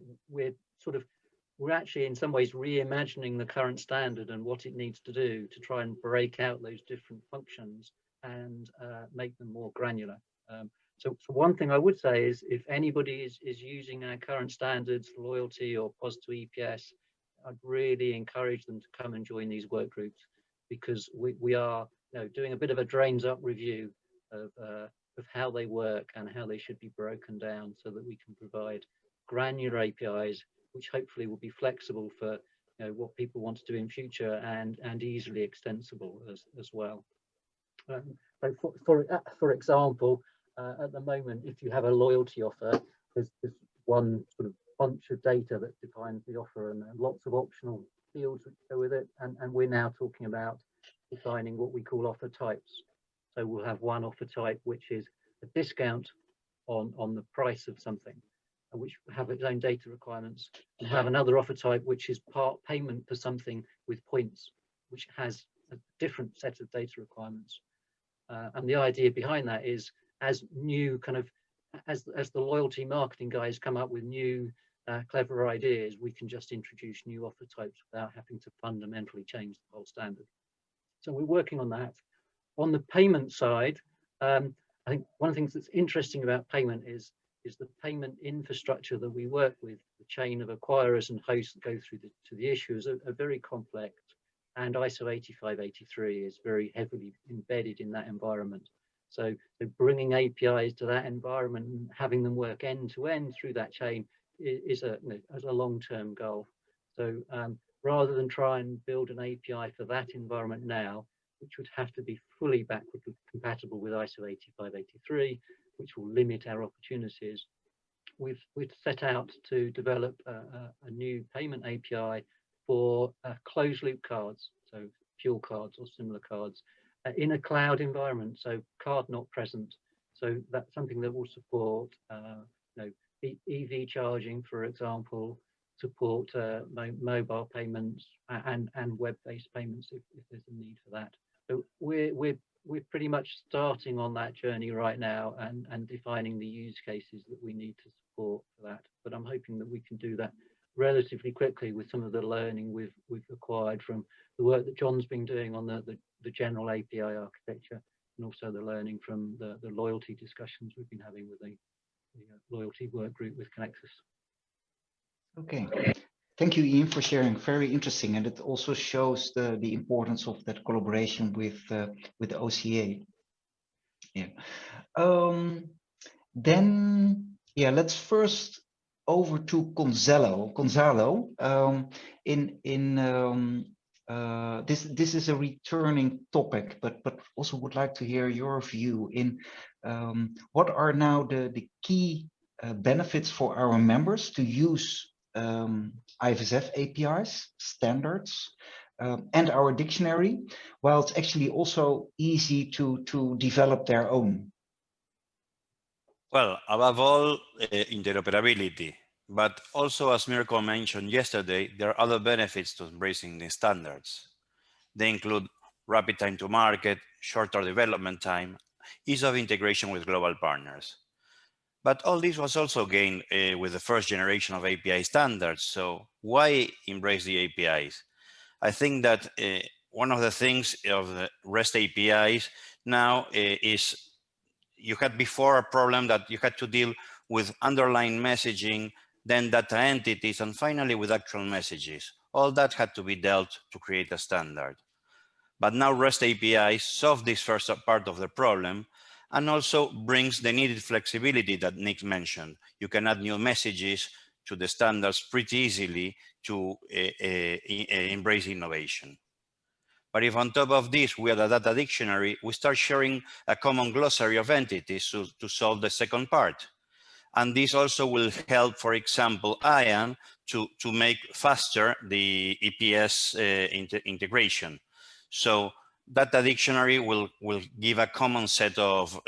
actually in some ways reimagining the current standard and what it needs to do to try and break out those different functions and make them more granular. So one thing I would say is if anybody is using our current standards, loyalty or POS to EPS, I'd really encourage them to come and join these work groups, because we are doing a bit of a drains up review of how they work and how they should be broken down so that we can provide granular APIs, which hopefully will be flexible for what people want to do in future and easily extensible as well. So for example, at the moment, if you have a loyalty offer, there's one sort of bunch of data that defines the offer and lots of optional fields which go with it. And we're now talking about defining what we call offer types. So we'll have one offer type, which is a discount on the price of something, which have its own data requirements, and have another offer type, which is part payment for something with points, which has a different set of data requirements. And the idea behind that is, as new as the loyalty marketing guys come up with new clever ideas, we can just introduce new offer types without having to fundamentally change the whole standard. So we're working on that. On the payment side, I think one of the things that's interesting about payment is the payment infrastructure that we work with. The chain of acquirers and hosts that go through to the issuers are very complex, and ISO 8583 is very heavily embedded in that environment. So bringing APIs to that environment and having them work end to end through that chain is a long-term goal. So rather than try and build an API for that environment now, which would have to be fully backward compatible with ISO 8583, which will limit our opportunities, we've set out to develop a new payment API for closed loop cards, so fuel cards or similar cards, in a cloud environment, so card not present. So that's something that will support EV charging, for example, support mobile payments and web-based payments if there's a need for that. So we're pretty much starting on that journey right now and defining the use cases that we need to support for that. But I'm hoping that we can do that relatively quickly with some of the learning we've acquired from the work that John's been doing on the general API architecture, and also the learning from the loyalty discussions we've been having with the loyalty work group with Conexxus. Okay, thank you, Ian, for sharing. Very interesting, and it also shows the importance of that collaboration with the OCA. Yeah. Then let's first over to Gonzalo. Gonzalo, in this is a returning topic, but also would like to hear your view in what are now the key benefits for our members to use IFSF APIs, standards, and our dictionary, while it's actually also easy to develop their own. Well, above all, interoperability, but also, as Mirko mentioned yesterday, there are other benefits to embracing the standards. They include rapid time to market, shorter development time, ease of integration with global partners. But all this was also gained with the first generation of API standards. So why embrace the APIs? I think that one of the things of the REST APIs now is you had before a problem that you had to deal with underlying messaging, then data entities, and finally with actual messages. All that had to be dealt to create a standard. But now REST APIs solve this first part of the problem and also brings the needed flexibility that Nick mentioned. You can add new messages to the standards pretty easily to embrace innovation. But if on top of this, we add a data dictionary, we start sharing a common glossary of entities to solve the second part. And this also will help, for example, IAN to make faster the EPS integration. So data dictionary will give a common set of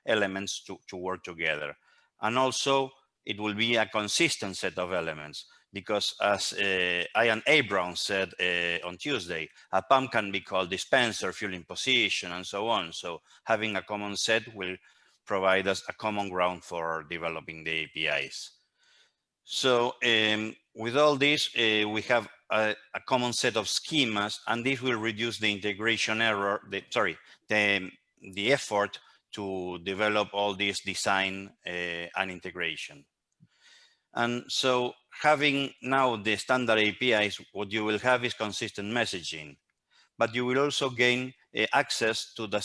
elements to work together. And also it will be a consistent set of elements, because as Ian Abrams said on Tuesday, a pump can be called dispenser, fueling position, and so on. So having a common set will provide us a common ground for developing the APIs. So with all this, we have a common set of schemas, and this will reduce the integration error, the effort to develop all this design and integration. And so having now the standard APIs, what you will have is consistent messaging, but you will also gain access to the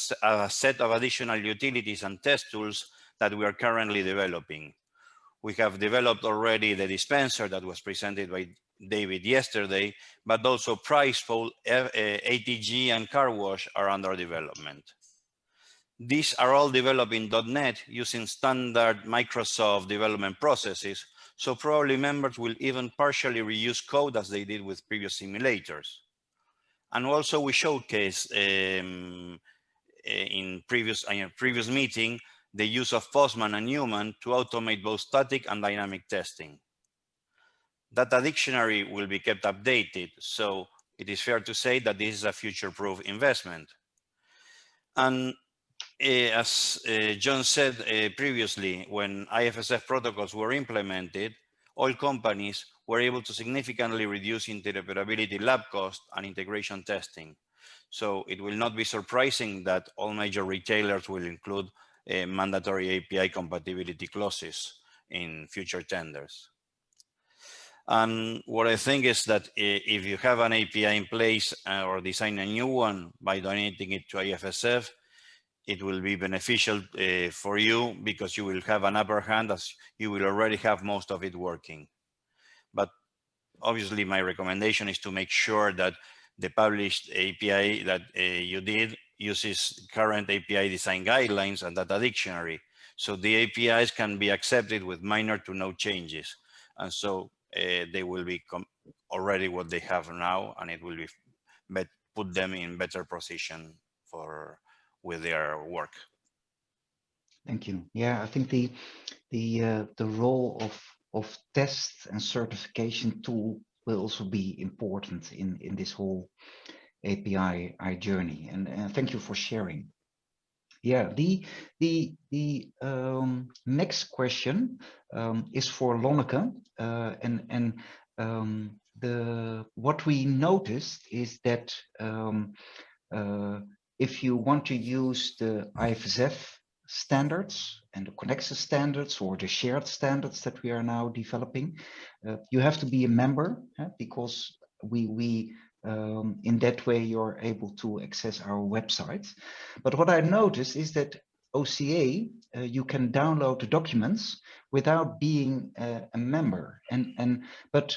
set of additional utilities and test tools that we are currently developing. We have developed already the dispenser that was presented by David yesterday, but also price pool, ATG, and car wash are under development. These are all developed in .NET using standard Microsoft development processes, so probably members will even partially reuse code as they did with previous simulators. And also we showcased in previous meeting the use of Postman and Newman to automate both static and dynamic testing. Data dictionary will be kept updated, so it is fair to say that this is a future-proof investment. And as John said previously, when IFSF protocols were implemented, oil companies were able to significantly reduce interoperability lab cost and integration testing. So it will not be surprising that all major retailers will include mandatory API compatibility clauses in future tenders. And what I think is that if you have an API in place or design a new one by donating it to IFSF, it will be beneficial for you because you will have an upper hand as you will already have most of it working. But obviously my recommendation is to make sure that the published API that you did uses current API design guidelines and data dictionary. So the APIs can be accepted with minor to no changes. And so they will be already what they have now, and it will be put them in better position with their work. Thank you. Yeah, I think the role of test and certification tool will also be important in this whole API journey. And thank you for sharing. Yeah, the next question is for Lonneke, what we noticed is that if you want to use the IFSF standards and the Conexxus standards or the shared standards that we are now developing, you have to be a member because we in that way you're able to access our website. But what I noticed is that OCA, you can download the documents without being a member. But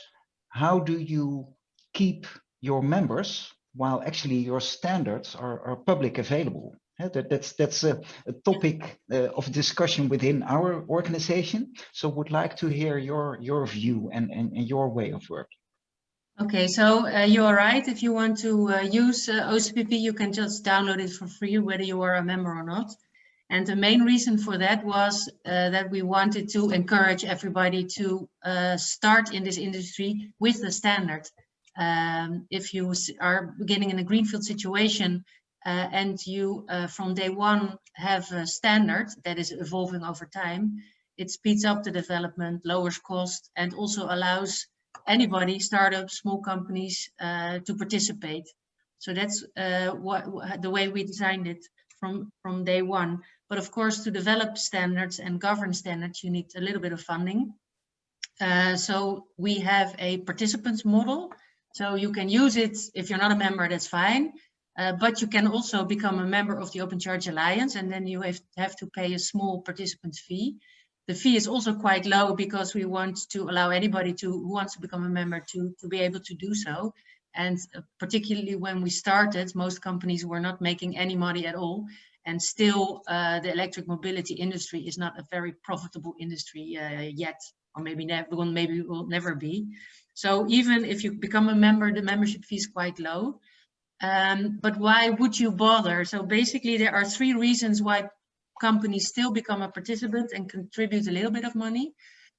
how do you keep your members, while actually your standards are public available. That's a topic of discussion within our organization. So would like to hear your view and your way of working. Okay, so you are right. If you want to use OCPP, you can just download it for free, whether you are a member or not. And the main reason for that was that we wanted to encourage everybody to start in this industry with the standard. If you are beginning in a greenfield situation and you from day one have a standard that is evolving over time, it speeds up the development, lowers cost, and also allows anybody, startups, small companies, to participate. So that's the way we designed it from day one. But of course, to develop standards and govern standards, you need a little bit of funding. So we have a participants model. So you can use it if you're not a member, that's fine. But you can also become a member of the Open Charge Alliance, and then you have to pay a small participant fee. The fee is also quite low because we want to allow anybody who wants to become a member to be able to do so. And particularly when we started, most companies were not making any money at all. And still, the electric mobility industry is not a very profitable industry yet, or maybe will never be. So even if you become a member, the membership fee is quite low. But why would you bother? So basically, there are 3 reasons why companies still become a participant and contribute a little bit of money.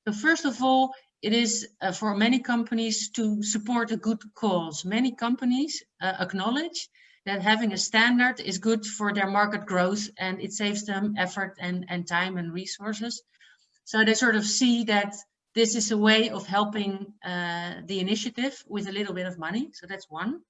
So first of all, it is for many companies to support a good cause. Many companies acknowledge that having a standard is good for their market growth, and it saves them effort and time and resources. So they sort of see that this is a way of helping the initiative with a little bit of money. So that's one.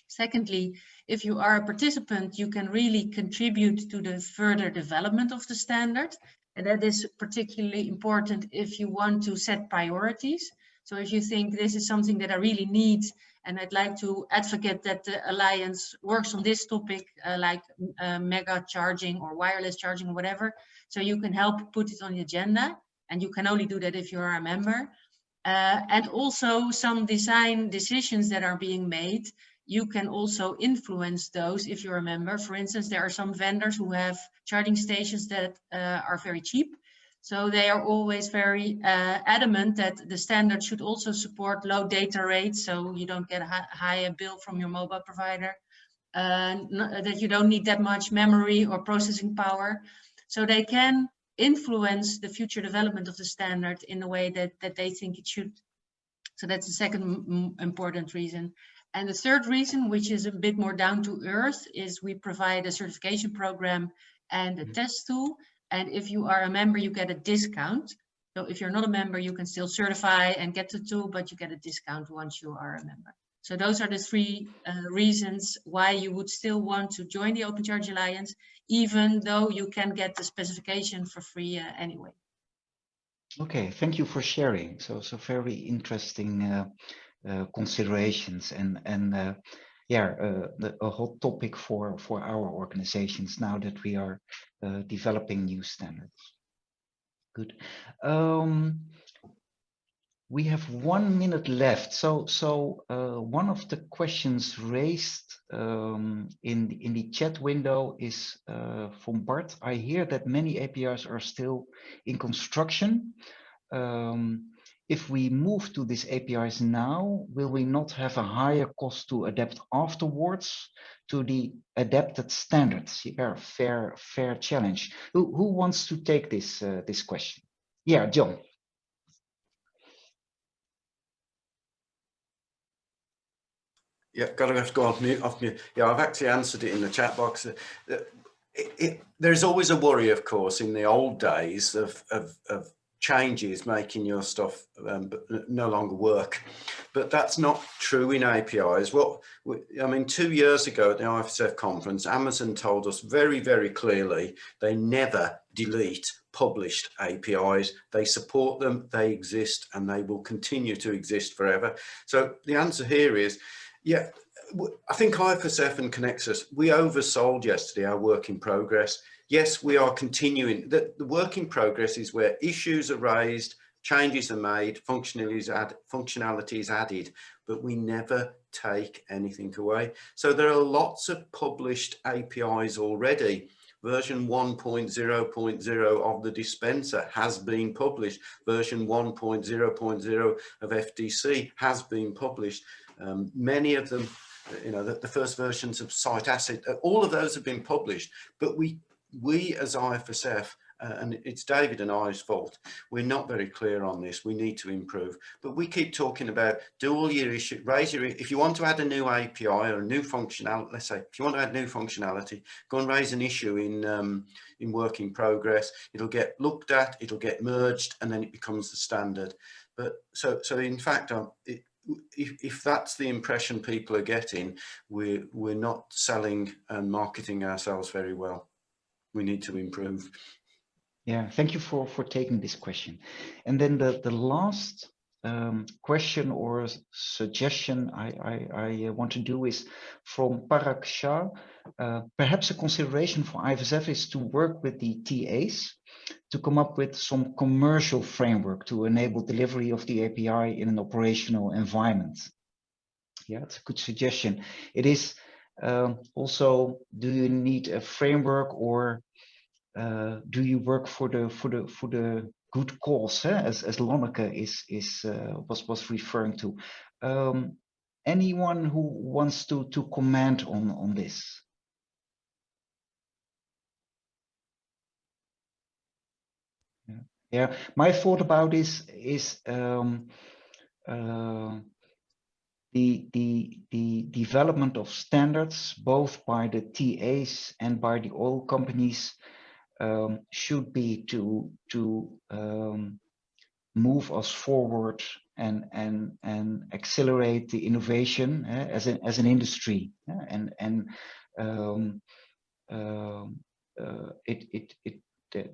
Secondly, if you are a participant, you can really contribute to the further development of the standard. And that is particularly important if you want to set priorities. So if you think this is something that I really need, and I'd like to advocate that the Alliance works on this topic, like mega charging or wireless charging or whatever, so you can help put it on the agenda. And you can only do that if you are a member. And also some design decisions that are being made, you can also influence those if you're a member. For instance, there are some vendors who have charging stations that are very cheap. So they are always very adamant that the standard should also support low data rates, so you don't get a higher bill from your mobile provider, that you don't need that much memory or processing power. So they can influence the future development of the standard in a way that they think it should. So that's the second important reason. And the third reason, which is a bit more down to earth, is we provide a certification program and a test tool. And if you are a member, you get a discount. So if you're not a member, you can still certify and get the tool, but you get a discount once you are a member. So those are the 3 reasons why you would still want to join the Open Charge Alliance, even though you can get the specification for free anyway. Okay, thank you for sharing. So very interesting considerations and a hot topic for our organizations now that we are developing new standards. Good. We have 1 minute left. So one of the questions raised in the chat window is from Bart. I hear that many APIs are still in construction. If we move to these APIs now, will we not have a higher cost to adapt afterwards to the adapted standards? Yeah, fair challenge. Who wants to take this this question? Yeah, John. Yeah, gotta have to go off mute. Yeah, I've actually answered it in the chat box. There's always a worry, of course, in the old days of changes making your stuff no longer work, but that's not true in APIs. I mean, 2 years ago at the IFSF conference, Amazon told us very, very clearly they never delete published APIs. They support them, they exist, and they will continue to exist forever. So the answer here is, yeah, I think IFSF and Conexxus, we oversold yesterday our work in progress. Yes, we are continuing. The work in progress is where issues are raised, changes are made, functionality is added, but we never take anything away. So there are lots of published APIs already. Version 1.0.0 of the dispenser has been published. Version 1.0.0 of FDC has been published. Many of them, you know, the first versions of site asset, all of those have been published. But we as IFSF, and it's David and I's fault, we're not very clear on this. We need to improve. But we keep talking about do all your issues, raise your, if you want to add a new API or a new functionality, let's say, if you want to add new functionality, go and raise an issue in work in progress. It'll get looked at, it'll get merged, and then it becomes the standard. But so in fact, if that's the impression people are getting, we're not selling and marketing ourselves very well. We need to improve. Yeah, thank you for taking this question. And then the last question or suggestion I want to do is from Parag Shah. Perhaps a consideration for IFSF is to work with the TAs to come up with some commercial framework to enable delivery of the API in an operational environment. Yeah, it's a good suggestion. It is also, do you need a framework, or do you work for the good cause, as Lonneke was referring to? Anyone who wants to comment on this? Yeah, my thought about this is the development of standards, both by the TAs and by the oil companies, should be to move us forward and accelerate the innovation as an industry,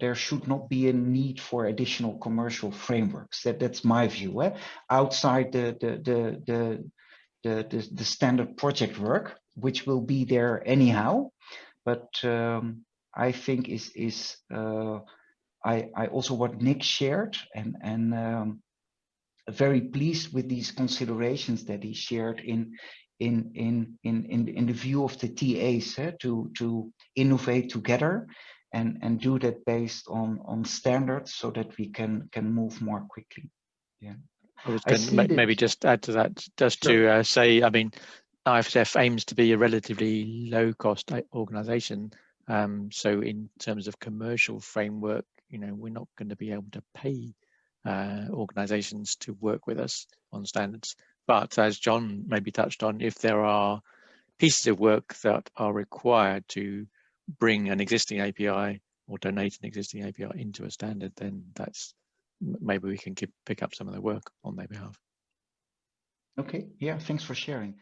there should not be a need for additional commercial frameworks. That's my view. Outside the standard project work, which will be there anyhow, but I think I also what Nick shared, and very pleased with these considerations that he shared in the view of the TAs, to innovate together and do that based on standards, so that we can move more quickly. Yeah, I was going to maybe just add to that, just sure. To say, I mean, IFSF aims to be a relatively low-cost organisation. So in terms of commercial framework, you know, we're not going to be able to pay organisations to work with us on standards. But as John maybe touched on, if there are pieces of work that are required to bring an existing API or donate an existing API into a standard, then that's maybe we can pick up some of the work on their behalf. Okay, yeah, thanks for sharing.